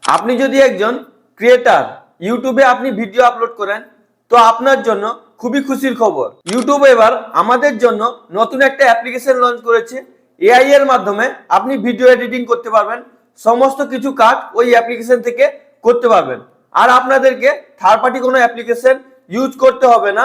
আপনি যদি একজন ক্রিয়েটার ইউটিউবে আপনি ভিডিও আপলোড করেন তো আপনার জন্য খুবই খুশির খবর। ইউটিউব এবার আমাদের জন্য নতুন একটা অ্যাপ্লিকেশন লঞ্চ করেছে। এআই এর মাধ্যমে আপনি ভিডিও এডিটিং করতে পারবেন, সমস্ত কিছু কাজ ওই অ্যাপ্লিকেশন থেকে করতে পারবেন। আর আপনাদেরকে থার্ড পার্টি কোনো অ্যাপ্লিকেশন ইউজ করতে হবে না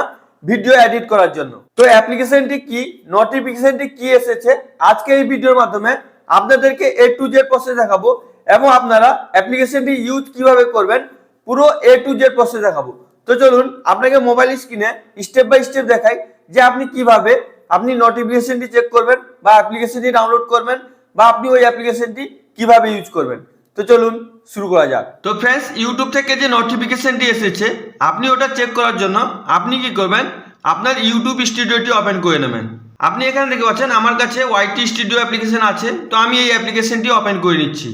ভিডিও এডিট করার জন্য। তো অ্যাপ্লিকেশনটি কি, নোটিফিকেশনটি কি এসেছে, আজকে এই ভিডিওর মাধ্যমে আপনাদেরকে A to Z প্রসেস দেখাবো এবং আপনারা অ্যাপ্লিকেশনটি ইউজ কিভাবে করবেন পুরো A to Z প্রসেস দেখাবো। তো চলুন আপনাকে মোবাইল স্ক্রিনে স্টেপ বাই স্টেপ দেখাই যে আপনি কিভাবে আপনি নোটিফিকেশনটি চেক করবেন বা অ্যাপ্লিকেশনটি ডাউনলোড করবেন বা আপনি ওই অ্যাপ্লিকেশনটি কিভাবে ইউজ করবেন। তো চলুন শুরু করা যাক। তো ফ্রেন্ডস, ইউটিউব থেকে যে নোটিফিকেশনটি এসেছে আপনি ওটা চেক করার জন্য আপনি কি করবেন, আপনার ইউটিউব স্টুডিওটি ওপেন করে নেবেন। আপনি এখানে দেখতে পাচ্ছেন আমার কাছে ওয়াইটি স্টুডিও অ্যাপ্লিকেশন আছে, তো আমি এই অ্যাপ্লিকেশনটি ওপেন করে নিচ্ছি।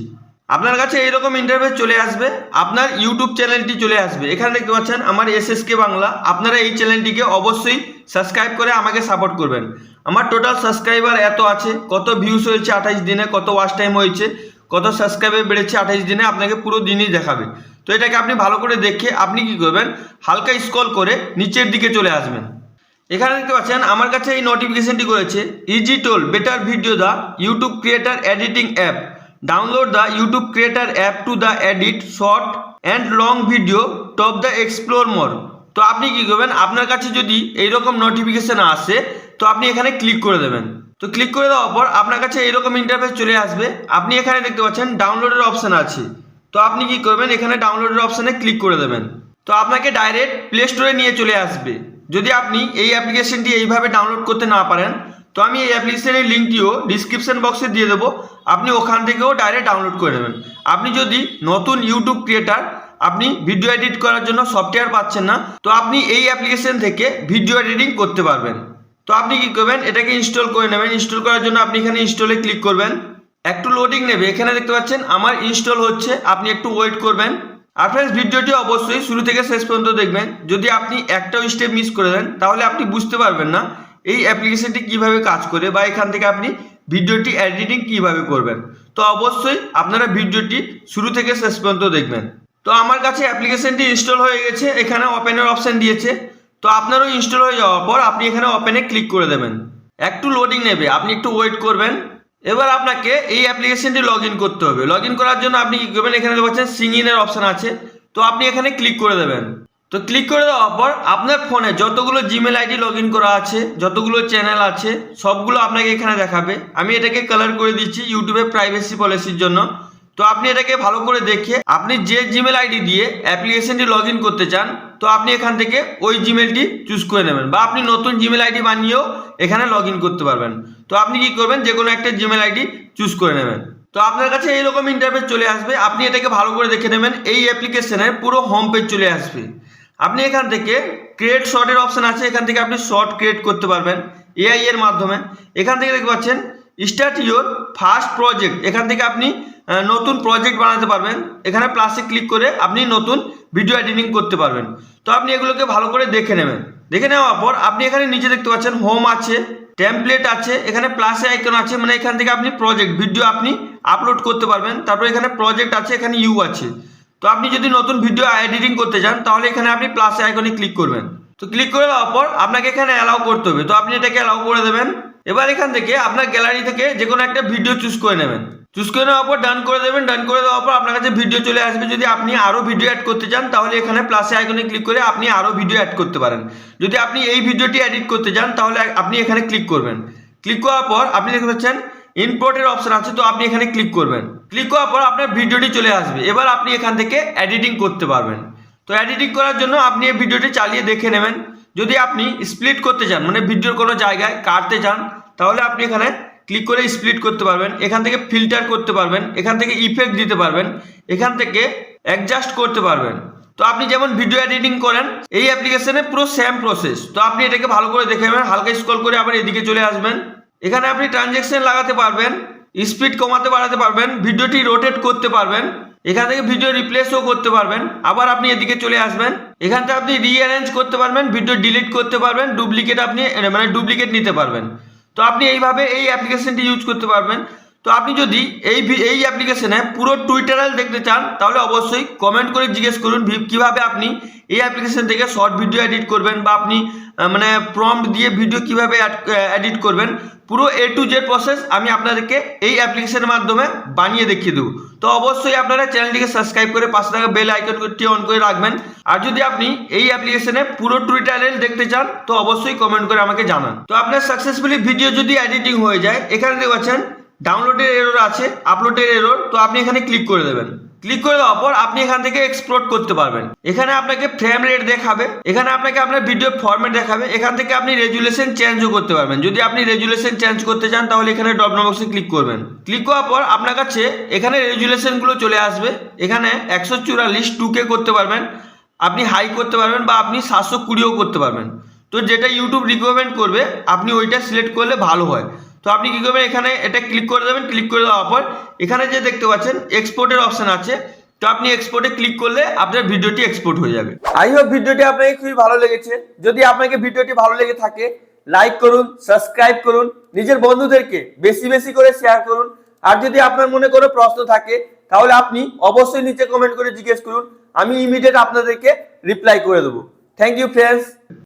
আপনার কাছে এইরকম ইন্টারফেস চলে আসবে, আপনার ইউটিউব চ্যানেলটি চলে আসবে। এখানে দেখতে পাচ্ছেন আমার SSK বাংলা। আপনারা এই চ্যানেলটিকে অবশ্যই সাবস্ক্রাইব করে আমাকে সাপোর্ট করবেন। আমার টোটাল সাবস্ক্রাইবার এত আছে, কত ভিউজ হয়েছে 28 দিনে, কত ওয়াচ টাইম হয়েছে, কত সাবস্ক্রাইবার বেড়েছে 28 দিনে, আপনাকে পুরো দিনই দেখাবে। তো এটাকে আপনি ভালো করে দেখে আপনি কি করবেন, হালকা স্ক্রল করে নিচের দিকে চলে আসবেন। এখানে দেখতে পাচ্ছেন আমার কাছে এই নোটিফিকেশনটি করেছে easy tool better video the YouTube creator editing app, download the YouTube creator app to the edit short and long video top the explore more. তো আপনি কি করবেন, আপনার কাছে যদি এইরকম নোটিফিকেশন আসে তো আপনি এখানে ক্লিক করে দেবেন। তো ক্লিক করে দেওয়ার পর আপনার কাছে এইরকম ইন্টারফেস চলে আসবে। আপনি এখানে দেখতে পাচ্ছেন ডাউনলোডের অপশান আছে, তো আপনি কি করবেন, এখানে ডাউনলোডের অপশানে ক্লিক করে দেবেন। তো আপনাকে ডাইরেক্ট প্লে স্টোরে নিয়ে চলে আসবে। যদি আপনি এই অ্যাপ্লিকেশনটি এইভাবে ডাউনলোড করতে না পারেন তো আমি এই অ্যাপ্লিকেশনের লিঙ্কটিও ডিসক্রিপশন বক্সে দিয়ে দেবো, আপনি ওখান থেকেও ডাইরেক্ট ডাউনলোড করে নেবেন। আপনি যদি নতুন ইউটিউব ক্রিয়েটার, আপনি ভিডিও এডিট করার জন্য সফটওয়্যার পাচ্ছেন না, তো আপনি এই অ্যাপ্লিকেশন থেকে ভিডিও এডিটিং করতে পারবেন। তো আপনি কি করবেন, এটাকে ইনস্টল করে নেবেন। ইনস্টল করার জন্য আপনি এখানে ইনস্টলে ক্লিক করবেন। একটু লোডিং নেবে, এখানে দেখতে পাচ্ছেন আমার ইনস্টল হচ্ছে, আপনি একটু ওয়েট করবেন। আর ফ্রেন্ডস, ভিডিওটি অবশ্যই শুরু থেকে শেষ পর্যন্ত দেখবেন। যদি আপনি একটাও স্টেপ মিস করে দেন তাহলে আপনি বুঝতে পারবেন না এই অ্যাপ্লিকেশনটি কিভাবে কাজ করে বা এখান থেকে আপনি ভিডিওটি এডিটিং কিভাবে করবেন। তো অবশ্যই আপনারা ভিডিওটি শুরু থেকে শেষ পর্যন্ত দেখবেন। তো আমার কাছে অ্যাপ্লিকেশনটি ইনস্টল হয়ে গেছে, এখানে ওপেনের অপশান দিয়েছে। তো আপনারও ইনস্টল হয়ে যাওয়ার পর আপনি এখানে ওপেনে ক্লিক করে দেবেন। একটু লোডিং নেবে, আপনি একটু ওয়েট করবেন। এবার আপনাকে এই অ্যাপ্লিকেশনটি লগ ইন করতে হবে। লগ ইন করার জন্য আপনি কি করবেন, এখানে দেখছেন সিং ইনের অপশান আছে, তো আপনি এখানে ক্লিক করে দেবেন। তো ক্লিক করে দেওয়ার পর আপনার ফোনে যতগুলো জিমেল আইডি লগ ইন করা আছে, যতগুলো চ্যানেল আছে, সবগুলো আপনাকে এখানে দেখাবে। আমি এটাকে কালার করে দিচ্ছি ইউটিউবের প্রাইভেসি পলিসির জন্য। তো আপনি এটাকে ভালো করে দেখে আপনি যে জিমেল আইডি দিয়ে অ্যাপ্লিকেশনটি লগ ইন করতে চান তো আপনি এখান থেকে ওই জিমেলটি চুজ করে নেবেন, বা আপনি নতুন জিমেল আইডি বানিয়েও এখানে লগ ইন করতে পারবেন। তো আপনি কি করবেন, যে কোনো একটা জিমেল আইডি চুজ করে নেবেন। তো আপনার কাছে এইরকম ইন্টারফেস চলে আসবে। আপনি এটাকে ভালো করে দেখে নেবেন, এই অ্যাপ্লিকেশনের পুরো হোম পেজ চলে আসবে। আপনি এখান থেকে ক্রিয়েট শর্টের অপশান আছে, এখান থেকে আপনি শর্ট ক্রিয়েট করতে পারবেন এআই এর মাধ্যমে। এখান থেকে দেখতে পাচ্ছেন স্টার্ট ইউর ফার্স্ট প্রজেক্ট, এখান থেকে আপনি নতুন প্রজেক্ট বানাতে পারবেন। এখানে প্লাসে ক্লিক করে আপনি নতুন ভিডিও এডিটিং করতে পারবেন। তো আপনি এগুলোকে ভালো করে দেখে নেবেন। দেখে নেওয়ার পর আপনি এখানে নিচে দেখতে পাচ্ছেন হোম আছে, টেমপ্লেট আছে, এখানে প্লাসে আইকন আছে, মানে এখান থেকে আপনি প্রজেক্ট ভিডিও আপনি আপলোড করতে পারবেন। তারপর এখানে প্রজেক্ট আছে, এখানে ইউ আছে। তো আপনি যদি নতুন ভিডিও এডিটিং করতে চান তাহলে এখানে আপনি প্লাসে আইকনে ক্লিক করবেন। তো ক্লিক করে দেওয়ার পর আপনাকে এখানে অ্যালাউ করতে হবে, তো আপনি এটাকে অ্যালাউ করে দেবেন। এবার এখান থেকে আপনার গ্যালারি থেকে যে কোনো একটা ভিডিও চুজ করে নেবেন। চুজ করে নেওয়ার পর ডান করে দেবেন। ডান করে দেওয়ার পর আপনার কাছে ভিডিও চলে আসবে। যদি আপনি আরও ভিডিও অ্যাড করতে চান তাহলে এখানে প্লাসে আইকনে ক্লিক করে আপনি আরও ভিডিও অ্যাড করতে পারেন। যদি আপনি এই ভিডিওটি এডিট করতে চান তাহলে আপনি এখানে ক্লিক করবেন। ক্লিক করার পর আপনি দেখতে পাচ্ছেন ইম্পোর্টের অপশান আছে, তো আপনি এখানে ক্লিক করবেন। ক্লিক করার পর আপনার ভিডিওটি চলে আসবে। এবার আপনি এখান থেকে এডিটিং করতে পারবেন। তো এডিটিং করার জন্য আপনি এই ভিডিওটি চালিয়ে দেখে নেবেন। যদি আপনি স্প্লিট করতে চান, মানে ভিডিওর কোনো জায়গায় কাটতে চান, তাহলে আপনি এখানে ক্লিক করে স্প্লিট করতে পারবেন। এখান থেকে ফিল্টার করতে পারবেন, এখান থেকে ইফেক্ট দিতে পারবেন, এখান থেকে অ্যাডজাস্ট করতে পারবেন। তো আপনি যেমন ভিডিও এডিটিং করেন এই অ্যাপ্লিকেশনে পুরো সেম প্রসেস। তো আপনি এটাকে ভালো করে দেখে নেবেন। হালকা স্ক্রল করে আবার এদিকে চলে আসবেন। এখানে আপনি ট্রানজ্যাকশন লাগাতে পারবেন, স্পিড কমাতে বাড়াতে পারবেন, ভিডিওটি রোটেট করতে পারবেন, এখান থেকে ভিডিও রিপ্লেসও করতে পারবেন। আবার আপনি এদিকে চলে আসবেন, এখান থেকে আপনি রিঅ্যারেঞ্জ করতে পারবেন, ভিডিও ডিলিট করতে পারবেন, ডুপ্লিকেট আপনি মানে ডুপ্লিকেট নিতে পারবেন। তো আপনি এইভাবে এই অ্যাপ্লিকেশনটি ইউজ করতে পারবেন। তো আপনি যদি এই অ্যাপ্লিকেশনে পুরো টিউটোরিয়াল দেখতে চান তাহলে অবশ্যই কমেন্ট করে জিজ্ঞেস করুন কিভাবে আপনি এই অ্যাপ্লিকেশন থেকে শর্ট ভিডিও এডিট করবেন বা আপনি মানে প্রম্পট দিয়ে ভিডিও কিভাবে এডিট করবেন। পুরো A to Z প্রসেস আমি আপনাদেরকে এই অ্যাপ্লিকেশনের মাধ্যমে বানিয়ে দেখিয়ে দেবো। তো অবশ্যই আপনারা চ্যানেলটিকে সাবস্ক্রাইব করে পাশে থাকা বেল আইকনটি অন করে রাখবেন। আর যদি আপনি এই অ্যাপ্লিকেশনে পুরো টিউটোরিয়াল দেখতে চান তো অবশ্যই কমেন্ট করে আমাকে জানান। তো আপনার সাকসেসফুলি ভিডিও যদি এডিটিং হয়ে যায়, এখানে দেখতে পাচ্ছেন ডাউনলোডের এরর আছে, আপলোডের এরর। তো আপনি এখানে ক্লিক করে দেবেন। ক্লিক করে দেওয়ার পর আপনি এখান থেকে এক্সপোর্ট করতে পারবেন। এখানে আপনাকে ফ্রেম রেট দেখাবে, এখানে আপনাকে আপনার ভিডিও ফরম্যাট দেখাবে। এখান থেকে আপনি রেজুলেশন চেঞ্জও করতে পারবেন। যদি আপনি রেজুলেশন চেঞ্জ করতে চান তাহলে এখানে ড্রপ ডাউন বক্সে ক্লিক করবেন। ক্লিক করার পর আপনার কাছে এখানে রেজুলেশনগুলো চলে আসবে। এখানে 144 2K করতে পারবেন, আপনি হাই করতে পারবেন বা আপনি 720ও করতে পারবেন। তো যেটা ইউটিউব রিকমেন্ড করবে আপনি ওইটা সিলেক্ট করলে ভালো হয়। তো আপনি কি করবেন, এখানে এটা ক্লিক করে দেবেন। ক্লিক করে দেওয়ার পর এখানে যে দেখতে পাচ্ছেন এক্সপোর্টের অপশন আছে, তো আপনি এক্সপোর্টে ক্লিক করলে আপনার ভিডিওটি এক্সপোর্ট হয়ে যাবে। আই হোপ ভিডিওটি আপনাকে খুবই ভালো লেগেছে। যদি আপনাকে ভিডিওটি ভালো লেগে থাকে লাইক করুন, সাবস্ক্রাইব করুন, নিজের বন্ধুদেরকে বেশি বেশি করে শেয়ার করুন। আর যদি আপনার মনে কোনো প্রশ্ন থাকে তাহলে আপনি অবশ্যই নিচে কমেন্ট করে জিজ্ঞেস করুন, আমি ইমিডিয়েট আপনাদেরকে রিপ্লাই করে দেবো। Thank you friends.